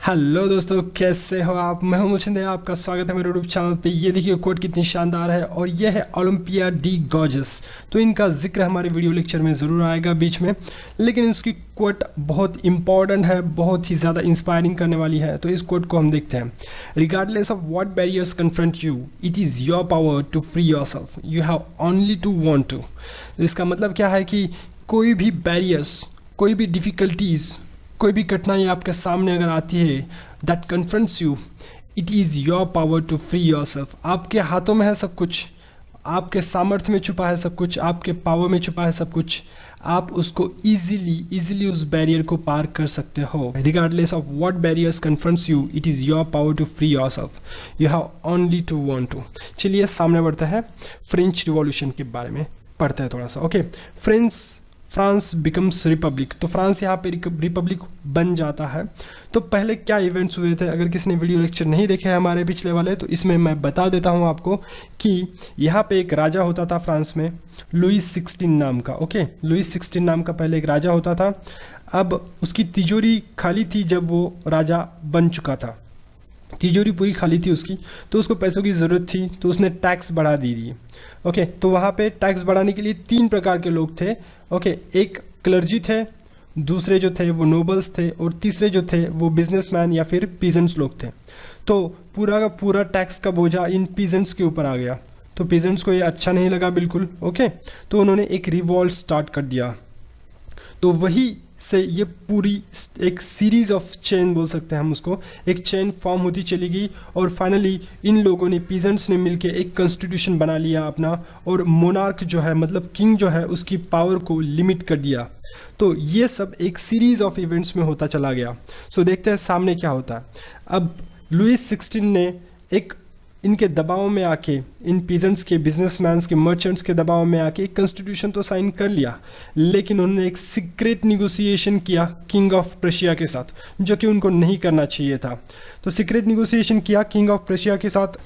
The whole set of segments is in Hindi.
हेलो दोस्तों, कैसे हो आप। मैं हूं मुचिंदे, आपका स्वागत है मेरे यूट्यूब चैनल पे। ये देखिए कोट कितनी शानदार है और ये है ओलंपिया डी गॉर्जस। तो इनका जिक्र हमारे वीडियो लेक्चर में ज़रूर आएगा बीच में, लेकिन इसकी कोट बहुत इंपॉर्टेंट है, बहुत ही ज़्यादा इंस्पायरिंग करने वाली है। तो इस कोट को हम देखते हैं। Regardless of what barriers confront you, it is your power to free yourself, you have only to want to. इसका मतलब क्या है कि कोई भी बैरियर्स, कोई भी डिफ़िकल्टीज़, कोई भी कठिनाई आपके सामने अगर आती है, that confronts you, it is your power to free yourself. आपके हाथों में है सब कुछ, आपके सामर्थ्य में छुपा है सब कुछ, आपके पावर में छुपा है सब कुछ। आप उसको इजीली उस बैरियर को पार कर सकते हो। Regardless of what barriers confronts you, it is your power to free yourself, you have only to want to. चलिए सामने बढ़ते हैं, फ्रेंच रिवॉल्यूशन के बारे में पढ़ते हैं थोड़ा सा। Okay, France becomes Republic. तो फ्रांस यहाँ पे रिपब्लिक बन जाता है। तो पहले क्या इवेंट्स हुए थे, अगर किसी ने वीडियो लेक्चर नहीं देखे हैं हमारे पिछले वाले, तो इसमें मैं बता देता हूँ आपको कि यहाँ पे एक राजा होता था फ्रांस में, लुईस 16 नाम का। ओके, लुईस 16 नाम का पहले एक राजा होता था। अब उसकी तिजोरी खाली थी जब वो राजा बन चुका था, तिजोरी पूरी खाली थी उसकी, तो उसको पैसों की ज़रूरत थी, तो उसने टैक्स बढ़ा दी। ओके, तो वहाँ पे टैक्स बढ़ाने के लिए 3 प्रकार के लोग थे। ओके, एक क्लर्जी थे, दूसरे जो थे वो नोबल्स थे, और तीसरे जो थे वो बिजनेसमैन या फिर पीजेंट्स लोग थे। तो पूरा का पूरा टैक्स का बोझा इन पीजेंट्स के ऊपर आ गया। तो पीजेंट्स को ये अच्छा नहीं लगा बिल्कुल। ओके, तो उन्होंने एक रिवॉल्ट स्टार्ट कर दिया। तो वही से ये पूरी एक सीरीज ऑफ चेन बोल सकते हैं हम उसको, एक चेन फॉर्म होती चली गई, और फाइनली इन लोगों ने, पीजेंट्स ने मिलके एक कॉन्स्टिट्यूशन बना लिया अपना, और मोनार्क जो है, मतलब किंग जो है, उसकी पावर को लिमिट कर दिया। तो ये सब एक सीरीज ऑफ इवेंट्स में होता चला गया। सो देखते हैं सामने क्या होता है। अब लुईस 16 ने एक इनके दबाव में आके, इन पीजेंट्स के, बिजनेसमैन्स के, मर्चेंट्स के दबाव में आके एक कॉन्स्टिट्यूशन तो साइन कर लिया, लेकिन उन्होंने एक सीक्रेट निगोशिएशन किया किंग ऑफ प्रशिया के साथ, जो कि उनको नहीं करना चाहिए था। तो सीक्रेट निगोशिएशन किया किंग ऑफ प्रशिया के साथ।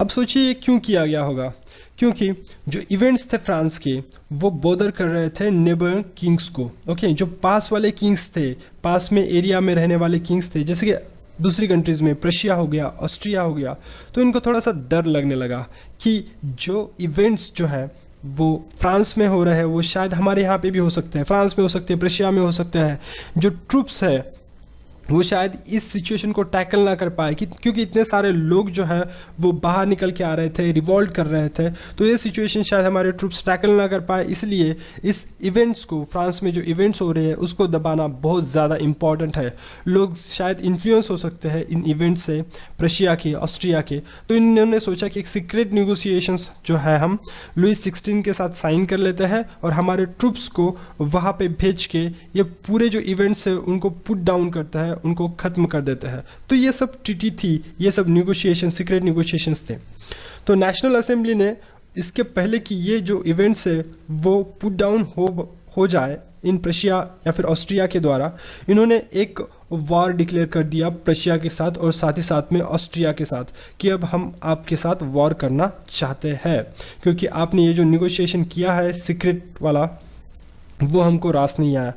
अब सोचिए क्यों किया गया होगा, क्योंकि जो इवेंट्स थे फ्रांस के, वो बॉदर कर रहे थे नेबर किंग्स को। ओके, जो पास वाले किंग्स थे, पास में एरिया में रहने वाले किंग्स थे, जैसे कि दूसरी कंट्रीज़ में प्रशिया हो गया, ऑस्ट्रिया हो गया, तो इनको थोड़ा सा डर लगने लगा कि जो इवेंट्स जो है वो फ्रांस में हो रहे हैं, वो शायद हमारे यहाँ पे भी हो सकते हैं, फ्रांस में हो सकते हैं, प्रशिया में हो सकते हैं। जो ट्रूप्स है वो शायद इस सिचुएशन को टैकल ना कर पाए, क्योंकि इतने सारे लोग जो है वो बाहर निकल के आ रहे थे, रिवॉल्ट कर रहे थे। तो ये सिचुएशन शायद हमारे ट्रूप्स टैकल ना कर पाए, इसलिए इस इवेंट्स को, फ्रांस में जो इवेंट्स हो रहे हैं उसको दबाना बहुत ज़्यादा इंपॉर्टेंट है। लोग शायद इन्फ्लुएंस हो सकते हैं इन इवेंट्स से, प्रशिया के, ऑस्ट्रिया के। तो इन्होंने सोचा कि एक सीक्रेट निगोशिएशंस जो है हम लुईस 16 के साथ साइन कर लेते हैं, और हमारे ट्रूप्स को वहाँ पे भेज के ये पूरे जो इवेंट्स है उनको पुट डाउन करता है, उनको ख़त्म कर देते हैं। तो ये सब ट्रीटी थी, ये सब निगोशिएशन, सीक्रेट निगोशिएशंस थे। तो नेशनल असेंबली ने इसके पहले कि ये जो इवेंट्स है वो पुट डाउन हो जाए इन प्रशिया या फिर ऑस्ट्रिया के द्वारा, इन्होंने एक वॉर डिक्लेयर कर दिया प्रशिया के साथ, और साथ ही साथ में ऑस्ट्रिया के साथ, कि अब हम आपके साथ वॉर करना चाहते हैं, क्योंकि आपने ये जो निगोशिएशन किया है सीक्रेट वाला, वो हमको रास नहीं आया।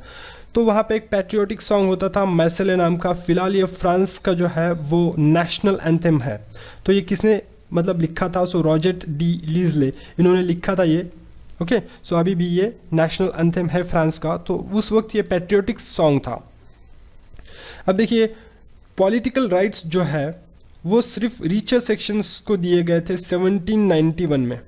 तो वहाँ पे एक पैट्रियोटिक सॉन्ग होता था मैर्सेले नाम का। फिलहाल ये फ्रांस का जो है वो नेशनल एंथम है। तो ये किसने मतलब लिखा था, सो रॉजेट डी लीजले, इन्होंने लिखा था ये। ओके, सो अभी भी ये नेशनल एंथम है फ्रांस का। तो उस वक्त ये पैट्रियोटिक सॉन्ग था। अब देखिए, पॉलिटिकल राइट्स जो है वो सिर्फ रिचर सेक्शंस को दिए गए थे 1791 में।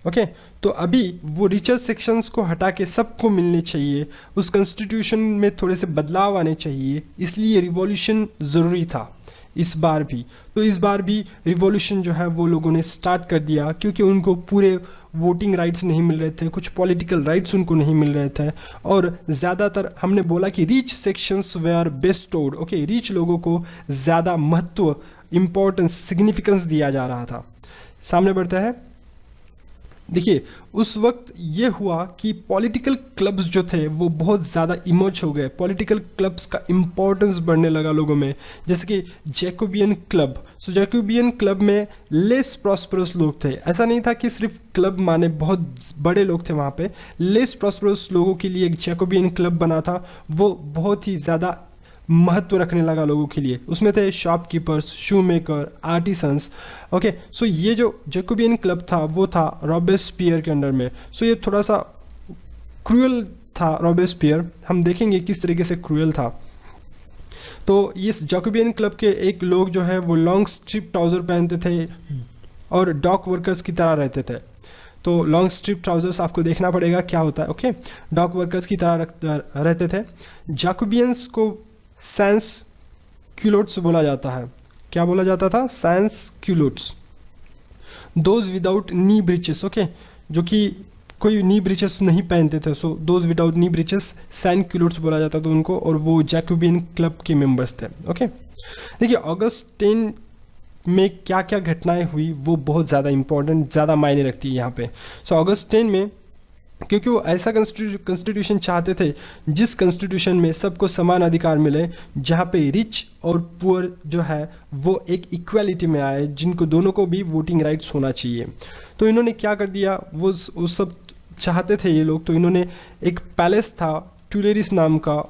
ओके, तो अभी वो रिचर सेक्शंस को हटा के सबको मिलने चाहिए, उस कॉन्स्टिट्यूशन में थोड़े से बदलाव आने चाहिए, इसलिए रिवॉल्यूशन ज़रूरी था इस बार भी। तो इस बार भी रिवॉल्यूशन जो है वो लोगों ने स्टार्ट कर दिया, क्योंकि उनको पूरे वोटिंग राइट्स नहीं मिल रहे थे, कुछ पॉलिटिकल राइट्स उनको नहीं मिल रहे थे, और ज़्यादातर हमने बोला कि rich sections were bestowed. Okay, rich लोगों को ज़्यादा महत्व, इम्पोर्टेंस, सिग्निफिकेंस दिया जा रहा था। सामने बढ़ता है। देखिए, उस वक्त ये हुआ कि पॉलिटिकल क्लब्स जो थे वो बहुत ज़्यादा इमर्ज हो गए, पॉलिटिकल क्लब्स का इम्पोर्टेंस बढ़ने लगा लोगों में, जैसे कि जैकोबियन क्लब। सो जैकोबियन क्लब में लेस प्रॉस्परस लोग थे। ऐसा नहीं था कि सिर्फ क्लब माने बहुत बड़े लोग थे वहाँ पे, लेस प्रॉस्परस लोगों के लिए एक जैकोबियन क्लब बना था। वो बहुत ही ज़्यादा महत्व रखने लगा लोगों के लिए। उसमें थे shopkeepers, shoe maker, artisans. Okay, so ये जो जैकोबियन क्लब था वो था रॉबेस्पियर के अंडर में। सो ये थोड़ा सा क्रूअल था रॉबेस्पियर, हम देखेंगे किस तरीके से क्रूअल था। तो इस जैकोबियन क्लब के एक लोग जो है वो लॉन्ग स्ट्रिप ट्राउज़र पहनते थे और डॉक वर्कर्स की तरह रहते थे। तो लॉन्ग स्ट्रिप ट्राउजर्स आपको देखना पड़ेगा क्या होता है। ओके, डॉक वर्कर्स की तरह रहते थे। जैकोबियंस को सैंस क्यूलोट्स बोला जाता है। क्या बोला जाता था? Sans culottes. Those without knee breeches, okay, जो कि कोई नी ब्रीचेस नहीं पहनते थे, so those without knee breeches sans culottes बोला जाता था उनको, और वो जैकोबियन क्लब के मेंबर्स थे। ओके, देखिए अगस्त 10 में क्या क्या घटनाएं हुई वो बहुत ज़्यादा इंपॉर्टेंट, ज़्यादा मायने रखती है यहाँ पे। सो अगस्त 10 में, क्योंकि वो ऐसा कॉन्स्टिट्यूशन चाहते थे जिस कॉन्स्टिट्यूशन में सबको समान अधिकार मिले, जहाँ पे रिच और पुअर जो है वो एक इक्वालिटी में आए, जिनको दोनों को भी वोटिंग राइट्स होना चाहिए। तो इन्होंने क्या कर दिया, वो सब चाहते थे ये लोग, तो इन्होंने एक पैलेस था ट्यूलेरिस नाम का,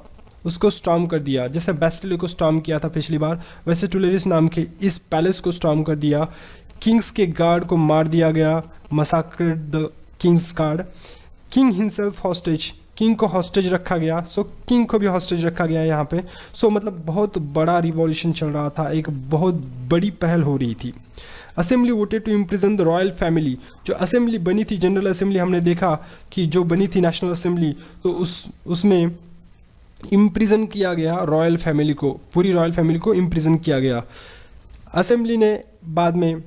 उसको स्टॉर्म कर दिया। जैसे बेस्टिले को स्टॉर्म किया था पिछली बार, वैसे ट्यूलेरिस नाम के इस पैलेस को स्टॉर्म कर दिया। किंग्स के गार्ड को मार दिया गया, massacred the king's guard. King himself hostage, king को हॉस्टेज रखा गया। सो किंग को भी हॉस्टेज रखा गया यहाँ पे। सो मतलब बहुत बड़ा रिवॉल्यूशन चल रहा था, एक बहुत बड़ी पहल हो रही थी। Assembly voted to imprison the royal family. जो असेंबली बनी थी, जनरल असेंबली, हमने देखा कि जो बनी थी नेशनल असेंबली, तो उसमें इम्प्रिजन किया गया रॉयल फैमिली को, पूरी रॉयल फैमिली को इम्प्रिजन किया गया। असेंबली ने बाद में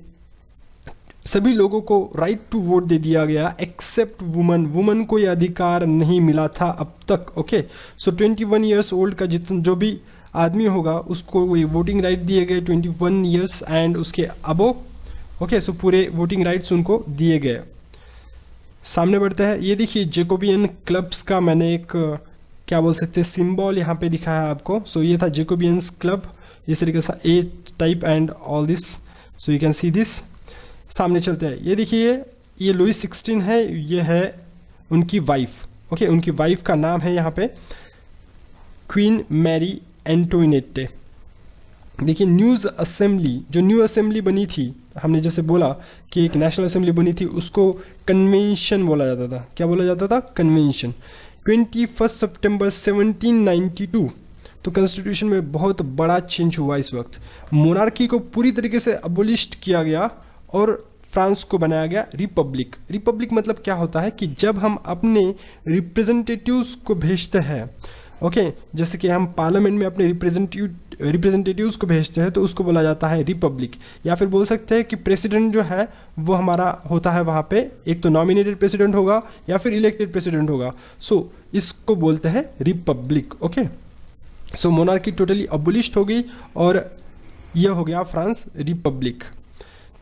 सभी लोगों को राइट टू वोट दे दिया गया, एक्सेप्ट वुमन। वुमन को यह अधिकार नहीं मिला था अब तक। ओके, सो 21 ईयर्स ओल्ड का जो भी आदमी होगा उसको वही वोटिंग राइट दिए गए, 21 ईयर्स एंड उसके अबो। ओके, सो पूरे वोटिंग राइट्स उनको दिए गए। सामने बढ़ते हैं, ये देखिए जैकोबियन क्लब्स का मैंने एक क्या बोल सकते हैं सिंबल यहाँ पे दिखाया है आपको। सो ये था जैकोबियंस क्लब, इस तरीके से a type and all this, so you can see this. सामने चलते हैं, ये देखिए ये लुई 16 है, ये है उनकी वाइफ। ओके, उनकी वाइफ का नाम है यहाँ पे क्वीन मैरी एंटोइनेटे। देखिए न्यूज़ असेंबली, जो न्यू असेंबली बनी थी, हमने जैसे बोला कि एक नेशनल असेंबली बनी थी, उसको कन्वेंशन बोला जाता था। क्या बोला जाता था? कन्वेंशन। 21 सितंबर 1792, तो कॉन्स्टिट्यूशन में बहुत बड़ा चेंज हुआ इस वक्त। मोनार्की को पूरी तरीके से अबोलिश्ड किया गया और फ्रांस को बनाया गया रिपब्लिक। रिपब्लिक मतलब क्या होता है कि जब हम अपने रिप्रेजेंटेटिव्स को भेजते हैं, ओके, जैसे कि हम पार्लियामेंट में अपने रिप्रेजेंटेटिव्स को भेजते हैं, तो उसको बोला जाता है रिपब्लिक। या फिर बोल सकते हैं कि प्रेसिडेंट जो है वो हमारा होता है वहाँ पे, एक तो नॉमिनेटेड प्रेसिडेंट होगा या फिर इलेक्टेड प्रेसिडेंट होगा। सो इसको बोलते हैं रिपब्लिक। ओके, सो मोनार्की टोटली अबोलिश्ड हो गई और यह हो गया फ्रांस रिपब्लिक।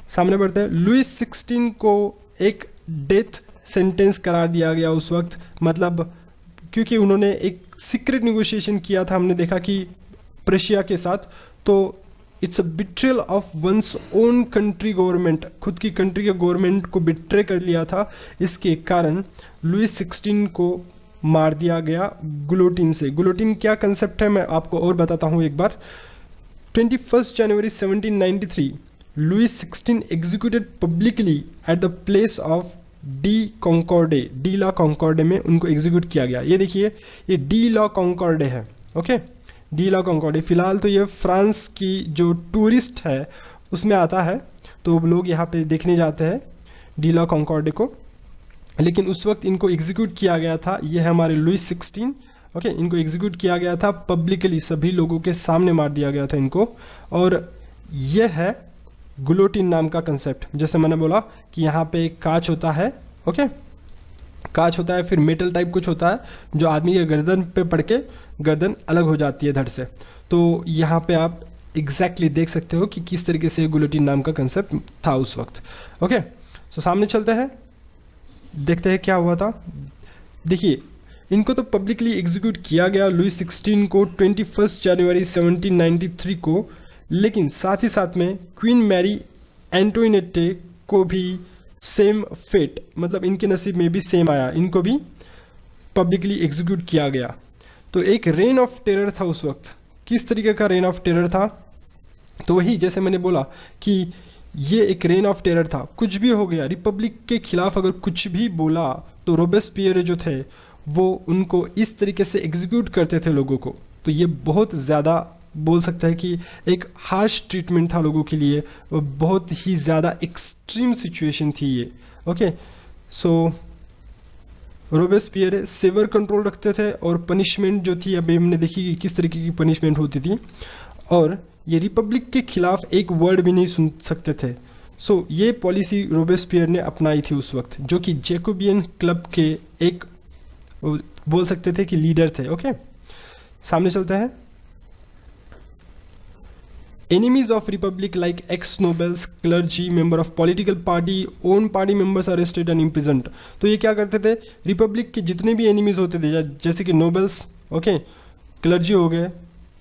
सामने बढ़ते हैं, लुई 16 को एक डेथ सेंटेंस करार दिया गया उस वक्त, मतलब क्योंकि उन्होंने एक सीक्रेट निगोशिएशन किया था, हमने देखा कि प्रशिया के साथ, तो it's a betrayal of one's own country government, खुद की कंट्री के गवर्नमेंट को बिट्रे कर लिया था। इसके कारण लुई 16 को मार दिया गया गुलोटिन से। गुलोटिन क्या कंसेप्ट है मैं आपको और बताता हूँ एक बार। 21 जनवरी 1793 Louis 16 executed publicly at the place of de Concorde. De la Concorde में उनको एग्जीक्यूट किया गया। ये देखिए ये डी ला कॉन्कॉर्डे है। Okay, D la कॉन्कॉर्डे। फिलहाल तो ये फ्रांस की जो टूरिस्ट है उसमें आता है, तो लोग यहाँ पे देखने जाते हैं डी ला कॉन्कॉर्डे को, लेकिन उस वक्त इनको एग्जीक्यूट किया गया था। ये है हमारे लुई 16। ओके, इनको एग्जीक्यूट किया गया था पब्लिकली, सभी लोगों के सामने मार दिया गया था इनको। और यह है गुलोटिन नाम का कंसेप्ट। जैसे मैंने बोला कि यहाँ पे एक कांच होता है, ओके, कांच होता है, फिर मेटल टाइप कुछ होता है जो आदमी के गर्दन पे पड़ के गर्दन अलग हो जाती है धड़ से। तो यहाँ पे आप एग्जैक्टली देख सकते हो कि किस तरीके से गुलोटिन नाम का कंसेप्ट था उस वक्त। ओके, सो सामने चलते हैं, देखते हैं क्या हुआ था। देखिए इनको तो पब्लिकली एग्जीक्यूट किया गया लुई 16 को 21 जनवरी 1793 को, लेकिन साथ ही साथ में क्वीन मैरी एंटोइनेटे को भी सेम फेट, मतलब इनके नसीब में भी सेम आया, इनको भी पब्लिकली एग्जीक्यूट किया गया। तो एक रेन ऑफ टेरर था उस वक्त। किस तरीके का रेन ऑफ टेरर था? तो वही जैसे मैंने बोला कि ये एक रेन ऑफ टेरर था, कुछ भी हो गया, रिपब्लिक के खिलाफ अगर कुछ भी बोला तो रोबेस्पियर जो थे वो उनको इस तरीके से एग्जीक्यूट करते थे लोगों को। तो ये बहुत ज़्यादा बोल सकते हैं कि एक हार्श ट्रीटमेंट था लोगों के लिए, बहुत ही ज़्यादा एक्सट्रीम सिचुएशन थी ये। ओके, सो रोबेस्पियर सेवर कंट्रोल रखते थे और पनिशमेंट जो थी अभी हमने देखी कि किस तरीके की पनिशमेंट होती थी, और ये रिपब्लिक के खिलाफ एक वर्ड भी नहीं सुन सकते थे। सो ये पॉलिसी रोबेस्पियर ने अपनाई थी उस वक्त, जो कि जैकोबियन क्लब के एक बोल सकते थे कि लीडर थे। ओके, सामने चलते हैं। Enemies of republic like ex-nobles, clergy, member of political party, own party members arrested and imprisoned। तो ये क्या करते थे, रिपब्लिक के जितने भी एनिमीज होते थे जैसे कि नोबल्स, ओके, क्लर्जी हो गए,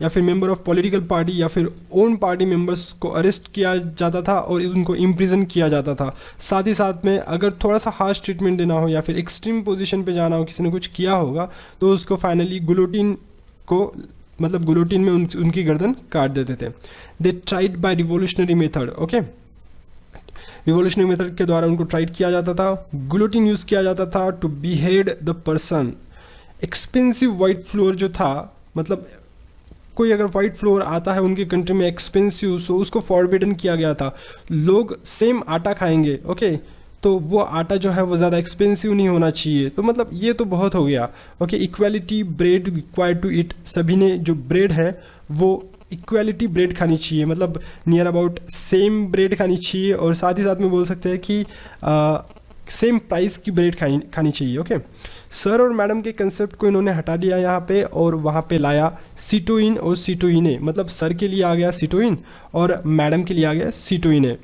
या फिर मेंबर ऑफ पॉलिटिकल पार्टी या फिर ओन पार्टी मेंबर्स को अरेस्ट किया जाता था और उनको इम्प्रिजन किया जाता था। साथ ही साथ में अगर थोड़ा सा हार्श ट्रीटमेंट देना हो या फिर एक्सट्रीम पोजीशन पे जाना हो, किसी ने कुछ किया होगा तो उसको फाइनली गुलोटिन को मतलब गुलोटिन में उनकी गर्दन काट देते थे। They tried bye revolutionary method. Okay, revolutionary method के द्वारा उनको ट्राइड किया जाता था। गुलोटिन यूज किया जाता था to behead the person. Expensive white floor जो था, मतलब कोई अगर वाइट फ्लोर आता है उनके कंट्री में एक्सपेंसिव, सो उसको फॉरबिडन किया गया था। लोग सेम आटा खाएंगे, ओके, तो वो आटा जो है वो ज़्यादा एक्सपेंसिव नहीं होना चाहिए। तो मतलब ये तो बहुत हो गया। Okay, equality bread required to eat, सभी ने जो ब्रेड है वो इक्वालिटी ब्रेड खानी चाहिए, मतलब नियर अबाउट सेम ब्रेड खानी चाहिए, और साथ ही साथ में बोल सकते हैं कि सेम प्राइस की ब्रेड खानी चाहिए। ओके, सर और मैडम के कंसेप्ट को इन्होंने हटा दिया यहाँ पे और वहाँ पे लाया सीटोइन और सीटोइने, मतलब सर के लिए आ गया सीटोइन और मैडम के लिए आ गया सीटोइने।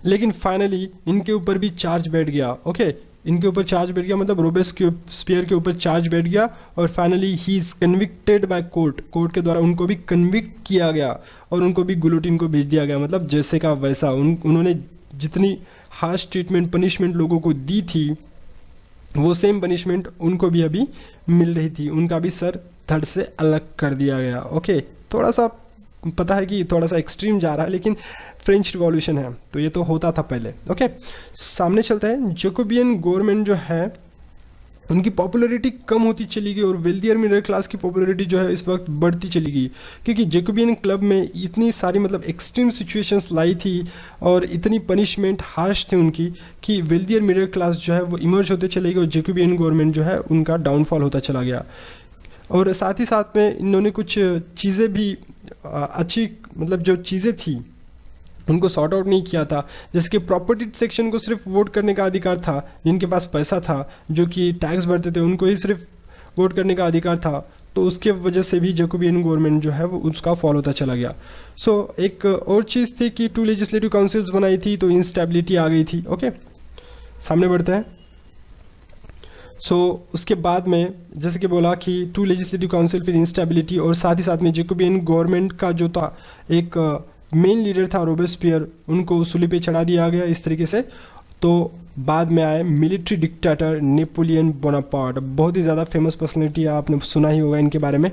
लेकिन फाइनली इनके ऊपर भी चार्ज बैठ गया। ओके, इनके ऊपर चार्ज बैठ गया, मतलब रोबेस्पियर के ऊपर चार्ज बैठ गया और finally he is convicted by court. Court के द्वारा उनको भी कन्विक्ट किया गया और उनको भी गुलोटिन को भेज दिया गया। मतलब जैसे का वैसा उन्होंने जितनी हार्श ट्रीटमेंट पनिशमेंट लोगों को दी थी वो सेम पनिशमेंट उनको भी अभी मिल रही थी। उनका भी सर धड़ से अलग कर दिया गया। ओके, थोड़ा सा पता है कि थोड़ा सा एक्सट्रीम जा रहा है, लेकिन फ्रेंच रिवॉल्यूशन है तो ये तो होता था पहले। ओके, सामने चलते हैं। जैकोबियन गवर्नमेंट जो है उनकी पॉपुलैरिटी कम होती चली गई और वेल्दियर मिडिल क्लास की पॉपुलैरिटी जो है इस वक्त बढ़ती चली गई, क्योंकि जैकोबियन क्लब में इतनी सारी मतलब एक्सट्रीम सिचुएशंस लाई थी और इतनी पनिशमेंट हार्श थी उनकी कि वेल्दियर मिडिल क्लास जो है वो इमर्ज होते चले गए और जैकोबियन गवर्नमेंट जो है उनका डाउनफॉल होता चला गया। और साथ ही साथ में इन्होंने कुछ चीज़ें भी अच्छी मतलब जो चीज़ें थी उनको सॉर्ट आउट नहीं किया था, जैसे कि प्रॉपर्टी सेक्शन को सिर्फ वोट करने का अधिकार था, जिनके पास पैसा था जो कि टैक्स भरते थे उनको ही सिर्फ वोट करने का अधिकार था, तो उसके वजह से भी जैकोबियन गवर्नमेंट जो है वो उसका फॉल होता चला गया। सो एक और चीज़ थी कि 2 लेजिस्लेटिव काउंसिल्स बनाई थी तो इंस्टेबिलिटी आ गई थी। ओके, सामने बढ़ते हैं। उसके बाद में जैसे कि बोला कि 2 लेजिस्लेटिव काउंसिल, फिर इंस्टेबिलिटी, और साथ ही साथ में जैकोबियन गवर्नमेंट का जो था एक मेन लीडर था रोबेस्पियर, उनको सूली पे चढ़ा दिया गया इस तरीके से। तो बाद में आए मिलिट्री डिक्टेटर नेपोलियन बोनापार्ट, बहुत ही ज़्यादा फेमस पर्सनैलिटी, आपने सुना ही होगा इनके बारे में।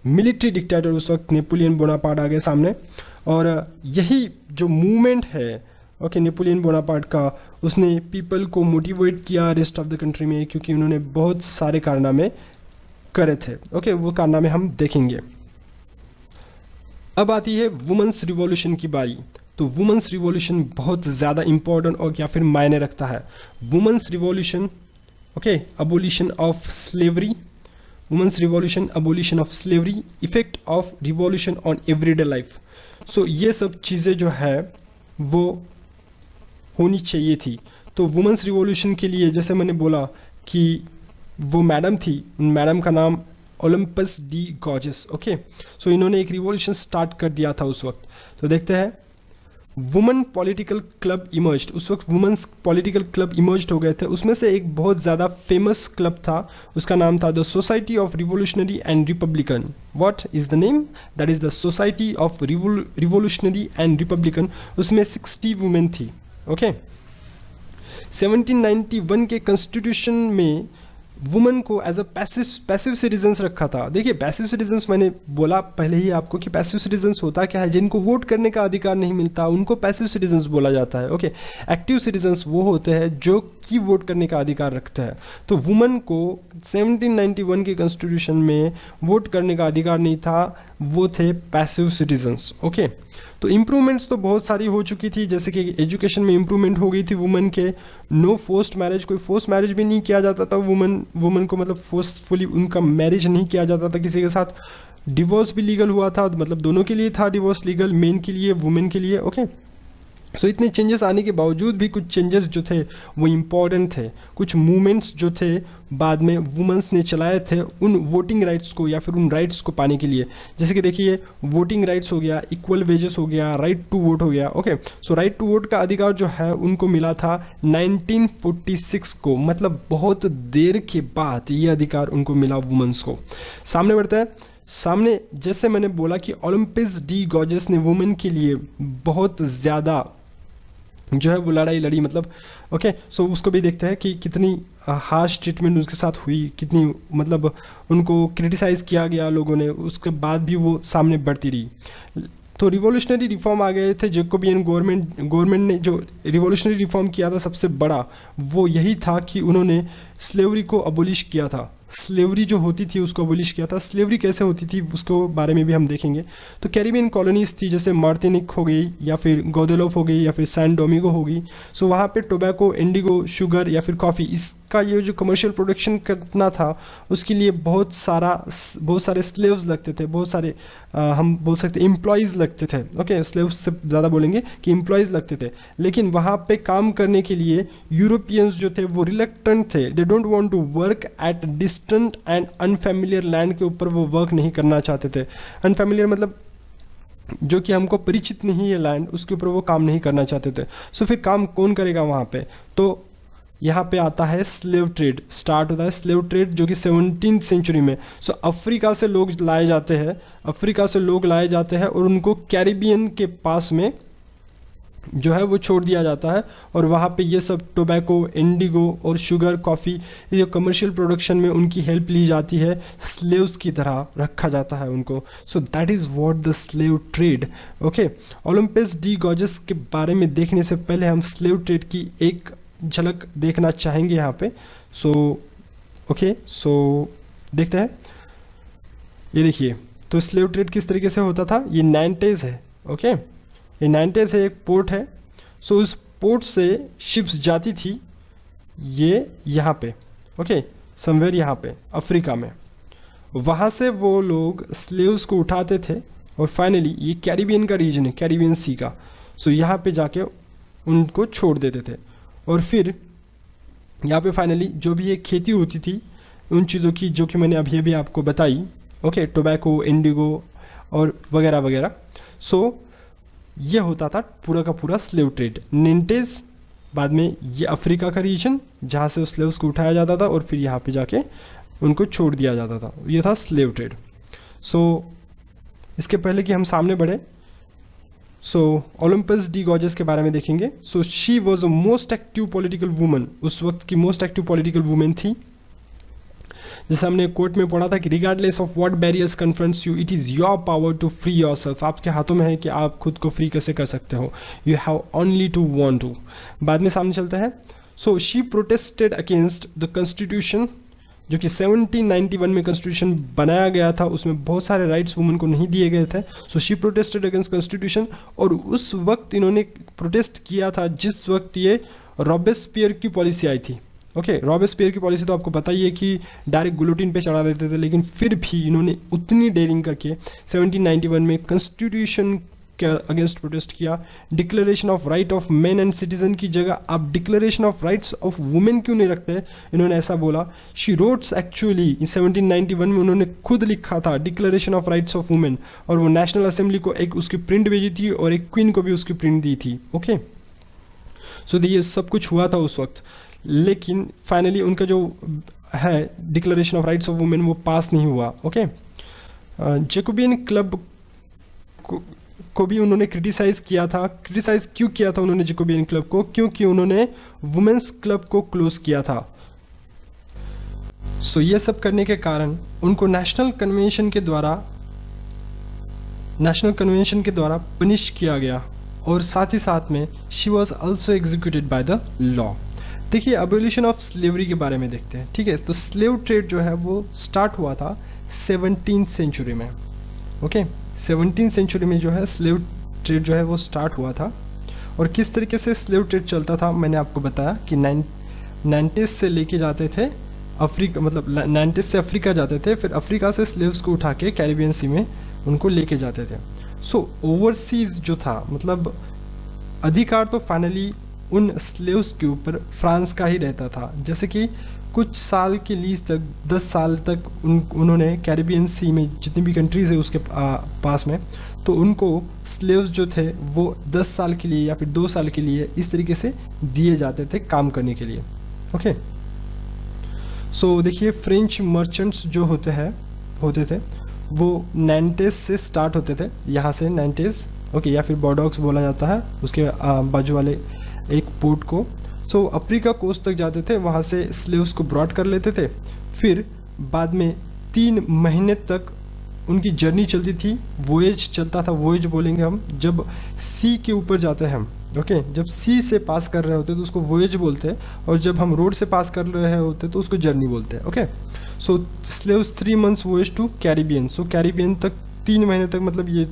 मिलिट्री डिक्टेटर उस वक्त नेपोलियन बोनापार्ट आ गए सामने, और यही जो मूवमेंट है ओके नेपोलियन बोनापार्ट का, उसने पीपल को मोटिवेट किया रेस्ट ऑफ द कंट्री में, क्योंकि उन्होंने बहुत सारे कारनामे करे थे। ओके, वो कारनामे हम देखेंगे। अब आती है वुमेन्स रिवॉल्यूशन की बारी। तो वुमेन्स रिवॉल्यूशन बहुत ज़्यादा इंपॉर्टेंट और या फिर मायने रखता है। Women's revolution, okay, abolition of slavery, women's revolution, abolition of slavery, effect of revolution on everyday life. ये सब चीज़ें जो है वो होनी चाहिए थी। तो वुमेन्स रिवॉल्यूशन के लिए जैसे मैंने बोला कि वो मैडम थी, उन मैडम का नाम ओलंपस डी गॉर्जस। ओके, इन्होंने एक रिवॉल्यूशन स्टार्ट कर दिया था उस वक्त। तो देखते हैं, वुमेन पॉलिटिकल क्लब इमर्ज्ड, उस वक्त वुमेन्स पॉलिटिकल क्लब इमर्ज्ड हो गए थे। उसमें से एक बहुत ज़्यादा फेमस क्लब था, उसका नाम था the society of revolutionary and Republican. What is the name? That is the society of revolutionary and Republican. उसमें 60 वुमेन थी। ओके, 1791 के कॉन्स्टिट्यूशन में वुमन को एज अ पैसिव सिटीजन्स रखा था। देखिए पैसिव सिटीजन्स मैंने बोला पहले ही आपको कि पैसिव सिटीजन्स होता क्या है, जिनको वोट करने का अधिकार नहीं मिलता उनको पैसिव सिटीजन्स बोला जाता है। ओके, एक्टिव सिटीजन्स वो होते हैं जो कि वोट करने का अधिकार रखते हैं। तो वुमन को 1791 के कॉन्स्टिट्यूशन में वोट करने का अधिकार नहीं था, वो थे पैसिव सिटीजन्स। ओके, तो इम्प्रूवमेंट्स तो बहुत सारी हो चुकी थी, जैसे कि एजुकेशन में इम्प्रूवमेंट हो गई थी वुमन के, नो फोर्स्ड मैरिज, कोई फोर्स मैरिज भी नहीं किया जाता था वुमन को, मतलब फोर्सफुली उनका मैरिज नहीं किया जाता था किसी के साथ। डिवोर्स भी लीगल हुआ था, मतलब दोनों के लिए था डिवोर्स लीगल, मेन के लिए वुमेन के लिए। ओके, सो इतने चेंजेस आने के बावजूद भी कुछ चेंजेस जो थे वो इम्पॉर्टेंट थे। कुछ मूवमेंट्स जो थे बाद में वुमेन्स ने चलाए थे उन वोटिंग राइट्स को या फिर उन राइट्स को पाने के लिए। जैसे कि देखिए वोटिंग राइट्स हो गया, इक्वल वेजेस हो गया, राइट टू वोट हो गया। Okay, so right to vote का अधिकार जो है उनको मिला था 1946 को, मतलब बहुत देर के बाद ये अधिकार उनको मिला वुमेन्स को। सामने बढ़ते हैं। सामने जैसे मैंने बोला कि ओलंपिस डी गॉर्जेस ने वुमेन के लिए बहुत ज़्यादा जो है वो लड़ाई लड़ी, मतलब ओके, सो उसको भी देखते हैं कि कितनी हार्श ट्रीटमेंट उसके साथ हुई, कितनी मतलब उनको क्रिटिसाइज़ किया गया लोगों ने, उसके बाद भी वो सामने बढ़ती रही। तो रिवॉल्यूशनरी रिफॉर्म आ गए थे। जैकोबियन गवर्नमेंट ने जो रिवॉल्यूशनरी रिफॉर्म किया था सबसे बड़ा वो यही था कि उन्होंने स्लेवरी को अबोलिश किया था। स्लेवरी जो होती थी उसको अबोलिश किया था। स्लेवरी कैसे होती थी उसको बारे में भी हम देखेंगे। तो कैरिबियन कॉलोनीज थी, जैसे मार्टिनिक हो गई या फिर गौदेलोप हो गई या फिर सैन डोमिंगो हो गई। सो वहाँ पे टोबैको, इंडिगो, शुगर या फिर कॉफ़ी, इसका ये जो कमर्शियल प्रोडक्शन करना था उसके लिए बहुत सारे स्लेव्स लगते थे, बहुत सारे हम बोल सकते एम्प्लॉयज़ लगते थे। ओके, स्लेव्स से ज़्यादा बोलेंगे कि एम्प्लॉयज़ लगते थे। लेकिन वहाँ पे काम करने के लिए यूरोपियंस जो थे वो रिलक्टेंट थे। They don't want to work at distant and unfamiliar land के ऊपर वो वर्क नहीं करना चाहते थे। अनफेमिलियर मतलब जो कि हमको परिचित नहीं है लैंड, उसके ऊपर वो काम नहीं करना चाहते थे। सो फिर काम कौन करेगा वहाँ पे? तो यहाँ पे आता है स्लेव ट्रेड, स्टार्ट होता है स्लेव ट्रेड जो कि 17th सेंचुरी में। सो अफ्रीका से लोग लाए जाते हैं, और उनको कैरिबियन के पास में जो है वो छोड़ दिया जाता है, और वहाँ पे ये सब टोबैको, इंडिगो और शुगर, कॉफ़ी, ये जो कमर्शियल प्रोडक्शन में उनकी हेल्प ली जाती है, स्लेव्स की तरह रखा जाता है उनको। So that is what the slave trade. Okay, Olympus D gorges के बारे में देखने से पहले हम स्लेव ट्रेड की एक झलक देखना चाहेंगे यहाँ पे। सो देखते हैं। ये देखिए, तो स्लेव ट्रेड किस तरीके से होता था। ये नैंटेज है। ओके, ये नैंटेज है, एक पोर्ट है। सो उस पोर्ट से शिप्स जाती थी ये यहाँ पे, ओके, समवेयर यहाँ पे अफ्रीका में। वहाँ से वो लोग स्लेव्स को उठाते थे और फाइनली ये कैरिबियन का रीजन है, कैरिबियन सी का। सो यहाँ पे जाके उनको छोड़ देते थे, और फिर यहाँ पे फाइनली जो भी ये खेती होती थी उन चीज़ों की जो कि मैंने अभी आपको बताई, ओके, टोबैको, इंडिगो और वगैरह वगैरह। सो ये होता था पूरा का पूरा स्लेव ट्रेड। नेंटेज बाद में ये अफ्रीका का रीजन जहाँ से उस स्लेव्स को उठाया जाता था और फिर यहाँ पे जाके उनको छोड़ दिया जाता था, ये था स्लेव ट्रेड। सो इसके पहले कि हम सामने बढ़े, सो ओलंपिस डी गॉर्जेस के बारे में देखेंगे। So she was a most active political woman, उस वक्त की मोस्ट एक्टिव पॉलिटिकल वूमेन थी। जैसे हमने कोर्ट में पढ़ा था कि regardless of what barriers confronts you, it is your power to free yourself. आपके हाथों में है कि आप खुद को फ्री कैसे कर सकते हो। You have only to want to. बाद में सामने चलते हैं। So she protested against the constitution, जो कि 1791 में कॉन्स्टिट्यूशन बनाया गया था, उसमें बहुत सारे राइट्स वुमेन को नहीं दिए गए थे। So she protested against constitution, और उस वक्त इन्होंने प्रोटेस्ट किया था जिस वक्त ये रॉबेस्पियर की पॉलिसी आई थी। ओके, रॉबेस्पियर की पॉलिसी तो आपको पता ही है कि डायरेक्ट गुलोटिन पे चढ़ा देते थे, लेकिन फिर भी इन्होंने उतनी डेयरिंग करके 1791 में कॉन्स्टिट्यूशन के अगेंस्ट प्रोटेस्ट किया। Declaration of right of main and citizen की जगह आप declaration of rights of women क्यों नहीं रखते, इन्होंने ऐसा बोला। शी रोट्स एक्चुअली 1791 में उन्होंने खुद लिखा था declaration of rights of women, और वो नेशनल असेंबली को एक उसकी प्रिंट भेजी थी और एक क्वीन को भी उसकी प्रिंट दी थी। ओके, सो ये सब कुछ हुआ था उस वक्त, लेकिन फाइनली उनका जो है declaration of rights of women वो पास नहीं हुआ। ओके, जैकोबियन क्लब को भी उन्होंने क्रिटिसाइज़ किया था। क्रिटिसाइज़ क्यों किया था उन्होंने जैकोबियन क्लब को? क्योंकि उन्होंने वुमेन्स क्लब को क्लोज किया था। सो ये सब करने के कारण उनको नेशनल कन्वेंशन के द्वारा पनिश किया गया, और साथ ही साथ में she was also executed by the law. देखिए अबोलिशन ऑफ स्लेवरी के बारे में देखते हैं, ठीक है। तो स्लेव ट्रेड जो है वो स्टार्ट हुआ था 17th सेंचुरी में, ओके। 17th सेंचुरी में जो है स्लेव ट्रेड जो है वो स्टार्ट हुआ था। और किस तरीके से स्लेव ट्रेड चलता था मैंने आपको बताया कि 90s से लेके जाते थे अफ्रीका, मतलब 90s से अफ्रीका जाते थे, फिर अफ्रीका से स्लेव्स को उठा के कैरिबियन सी में उनको लेके जाते थे। सो ओवरसीज जो था, मतलब अधिकार तो फाइनली उन स्लेव्स के ऊपर फ्रांस का ही रहता था। जैसे कि कुछ साल के लीज तक, 10 साल तक उन्होंने कैरिबियन सी में जितनी भी कंट्रीज़ है उसके पास में, तो उनको स्लेव्स जो थे वो 10 साल के लिए या फिर 2 साल के लिए इस तरीके से दिए जाते थे काम करने के लिए, ओके। सो देखिए फ्रेंच मर्चेंट्स जो होते थे वो नैंटेस से स्टार्ट होते थे, यहाँ से नैंटेस, ओके, या फिर बॉर्डोक्स बोला जाता है उसके बाजू वाले एक पोर्ट को। सो अफ्रीका कोस्ट तक जाते थे, वहाँ से स्लेव्स को ब्रॉड कर लेते थे, फिर बाद में 3 महीने तक उनकी जर्नी चलती थी, वोएज चलता था, वोएज बोलेंगे हम जब सी के ऊपर जाते हैं हम, ओके। जब सी से पास कर रहे होते तो उसको वोएज बोलते हैं, और जब हम रोड से पास कर रहे होते तो उसको जर्नी बोलते हैं, okay. So slaves 3 months voyage to Caribbean, so Caribbean तक 3 महीने तक मतलब ये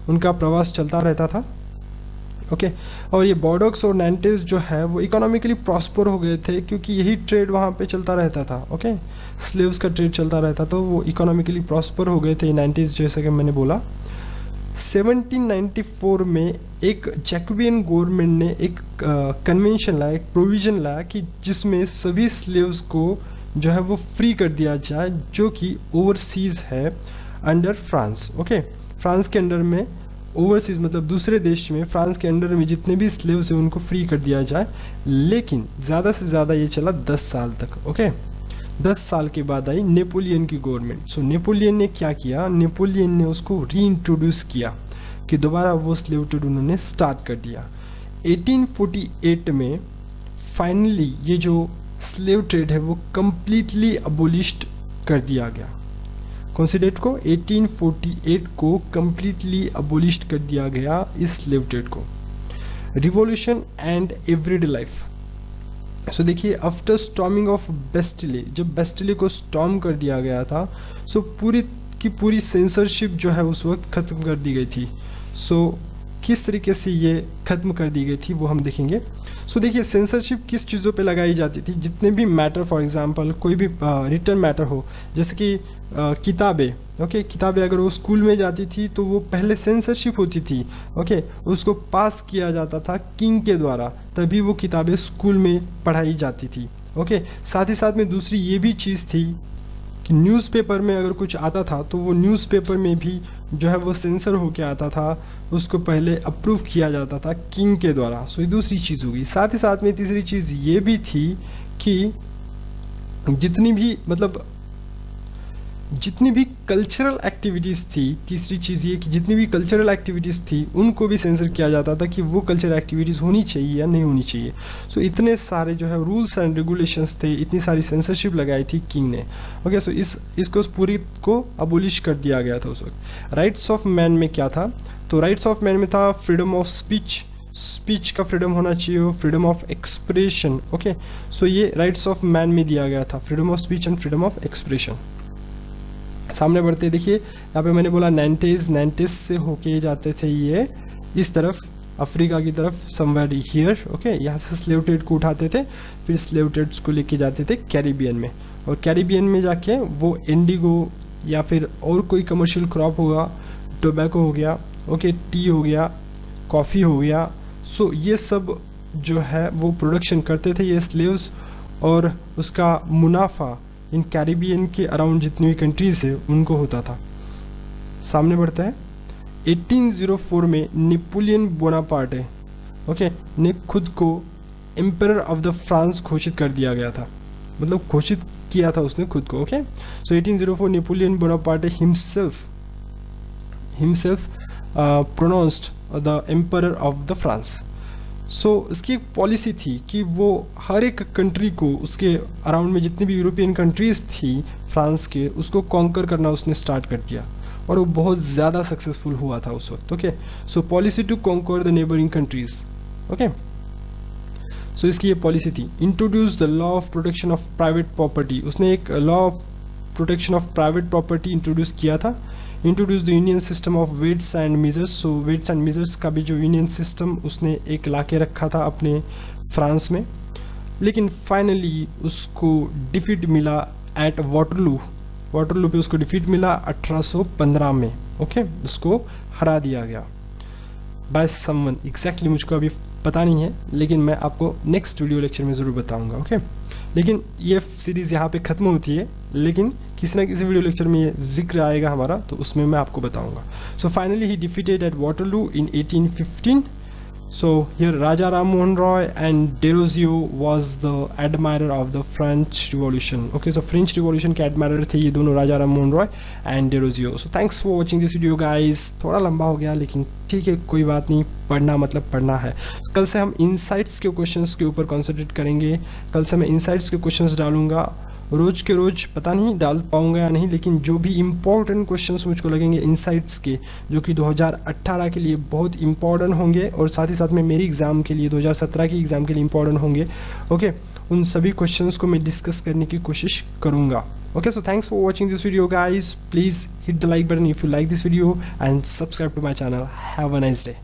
उनका प्रवास चलता रहता था, ओके। और ये बॉर्डोक्स और नैंटेस जो है वो इकोनॉमिकली प्रॉस्पर हो गए थे, क्योंकि यही ट्रेड वहाँ पे चलता रहता था, ओके। स्लेव्स का ट्रेड चलता रहता, तो वो इकोनॉमिकली प्रॉस्पर हो गए थे नैंटेस, जैसे कि मैंने बोला। 1794 में एक जैकोबियन गवर्नमेंट ने एक कन्वेंशन लाया, एक प्रोविज़न लाया कि जिसमें सभी स्लेव्स को जो है वो फ्री कर दिया जाए, जो कि ओवरसीज़ है अंडर फ्रांस, ओके। फ्रांस के अंडर में ओवरसीज़ मतलब दूसरे देश में फ्रांस के अंडर में जितने भी स्लेव्स हैं उनको फ्री कर दिया जाए, लेकिन ज़्यादा से ज़्यादा ये चला 10 साल तक, ओके। 10 साल के बाद आई नेपोलियन की गवर्नमेंट। सो नेपोलियन ने क्या किया, नेपोलियन ने उसको रीइंट्रोड्यूस किया कि दोबारा वो स्लेव ट्रेड उन्होंने स्टार्ट कर दिया। 1848 में फाइनली ये जो स्लेव ट्रेड है वो कम्प्लीटली अबोलिश्ड कर दिया गया। कौन सी डेट को, 1848 को कम्प्लीटली अबोलिश्ड कर दिया गया इस स्लेव ट्रेड को। Revolution and everyday life. So देखिए आफ्टर स्टॉर्मिंग ऑफ बेस्टिले, जब बेस्टिले को स्टॉर्म कर दिया गया था, सो पूरी की पूरी सेंसरशिप जो है उस वक्त ख़त्म कर दी गई थी। सो किस तरीके से ये ख़त्म कर दी गई थी वो हम देखेंगे। सो देखिए सेंसरशिप किस चीज़ों पे लगाई जाती थी, जितने भी मैटर, फॉर एग्जांपल कोई भी रिटर्न मैटर हो, जैसे कि किताबें, ओके, किताबें अगर वो स्कूल में जाती थी तो वो पहले सेंसरशिप होती थी, ओके, उसको पास किया जाता था किंग के द्वारा, तभी वो किताबें स्कूल में पढ़ाई जाती थी, ओके। साथ ही साथ में दूसरी ये भी चीज़ थी कि न्यूज़पेपर में अगर कुछ आता था तो वो न्यूज़पेपर में भी जो है वो सेंसर होके आता था, उसको पहले अप्रूव किया जाता था किंग के द्वारा। सो ये दूसरी चीज़ होगी। साथ ही साथ में तीसरी चीज़ ये भी थी कि जितनी भी कल्चरल एक्टिविटीज़ थी, तीसरी चीज़ ये कि जितनी भी कल्चरल एक्टिविटीज़ थी उनको भी सेंसर किया जाता था कि वो कल्चरल एक्टिविटीज़ होनी चाहिए या नहीं होनी चाहिए। सो इतने सारे जो है रूल्स एंड रेगुलेशंस थे, इतनी सारी सेंसरशिप लगाई थी किंग ने, ओके। सो इसको पूरी को अबोलिश कर दिया गया था उस वक्त। राइट्स ऑफ मैन में क्या था, तो राइट्स ऑफ मैन में था फ्रीडम ऑफ स्पीच का फ्रीडम होना चाहिए, freedom of expression, okay. So ये राइट्स ऑफ मैन में दिया गया था, freedom of speech and freedom of expression. सामने बढ़ते देखिए, यहाँ पे मैंने बोला नैंटेस से होके जाते थे ये इस तरफ अफ्रीका की तरफ, समवेयर हियर, ओके। यहाँ से स्लेव ट्रेड को उठाते थे, फिर स्लेव ट्रेड्स को लेके जाते थे कैरिबियन में, और कैरिबियन में जाके वो इंडिगो या फिर और कोई कमर्शियल क्रॉप होगा, टोबैको हो गया, ओके, टी हो गया, कॉफ़ी हो गया। सो ये सब जो है वो प्रोडक्शन करते थे ये स्लेव्स, और उसका मुनाफा इन कैरिबियन के अराउंड जितनी भी कंट्रीज़ है उनको होता था। सामने बढ़ता है 1804 में नेपोलियन बोनापार्ट है, ओके, ने खुद को एम्परर ऑफ द फ्रांस घोषित कर दिया गया था, मतलब घोषित किया था उसने खुद को, okay. So 1804 Napoleon Bonaparte himself pronounced the emperor of the France. So इसकी एक पॉलिसी थी कि वो हर एक कंट्री को, उसके अराउंड में जितनी भी यूरोपियन कंट्रीज़ थी फ्रांस के, उसको कॉन्कर करना उसने स्टार्ट कर दिया और वो बहुत ज़्यादा सक्सेसफुल हुआ था उस वक्त। Okay, so policy to conquer the neighbouring countries. Okay, so इसकी ये पॉलिसी थी। Introduce the law of protection of private property, उसने एक law of protection of private property introduce किया था। Introduce the union system of weights and measures, so weights and measures का भी जो यूनियन सिस्टम उसने एक ला के रखा था अपने फ्रांस में। लेकिन फाइनली उसको डिफीट मिला एट वाटरलू, वाटरलू पे उसको डिफीट मिला 1815 में। ओके, उसको हरा दिया गया बाय समवन, एग्जैक्टली मुझको अभी पता नहीं है, लेकिन मैं आपको नेक्स्ट वीडियो लेक्चर में ज़रूर बताऊंगा। ओके, लेकिन ये सीरीज़ यहाँ पे ख़त्म होती है, लेकिन किसी ना किसी वीडियो लेक्चर में ये जिक्र आएगा हमारा, तो उसमें मैं आपको बताऊंगा। So finally he defeated at Waterloo in 1815। So here Raja Ram Mohan Roy and Desrosiers was the admirer of the French Revolution. Okay, so French Revolution के admirer थे ये दोनों, Raja Ram Mohan Roy and Desrosiers. So thanks for watching this video guys. थोड़ा लंबा हो गया लेकिन ठीक है, कोई बात नहीं, पढ़ना मतलब पढ़ना है। कल से हम इनसाइट्स के क्वेश्चंस के ऊपर कॉन्सेंट्रेट करेंगे। कल से मैं इनसाइट्स के क्वेश्चंस डालूंगा रोज़ के रोज़, पता नहीं डाल पाऊंगा या नहीं, लेकिन जो भी इम्पोर्टेंट क्वेश्चंस मुझको लगेंगे इनसाइट्स के, जो कि 2018 के लिए बहुत इंपॉर्टेंट होंगे और साथ ही साथ में मेरी एग्ज़ाम के लिए 2017 की एग्ज़ाम के लिए इंपॉर्टेंट होंगे। ओके, उन सभी क्वेश्चंस को मैं डिस्कस करने की कोशिश करूँगा। Okay, so thanks for watching this video guys. Please hit the like button if you like this video and subscribe to my channel. Have a nice day.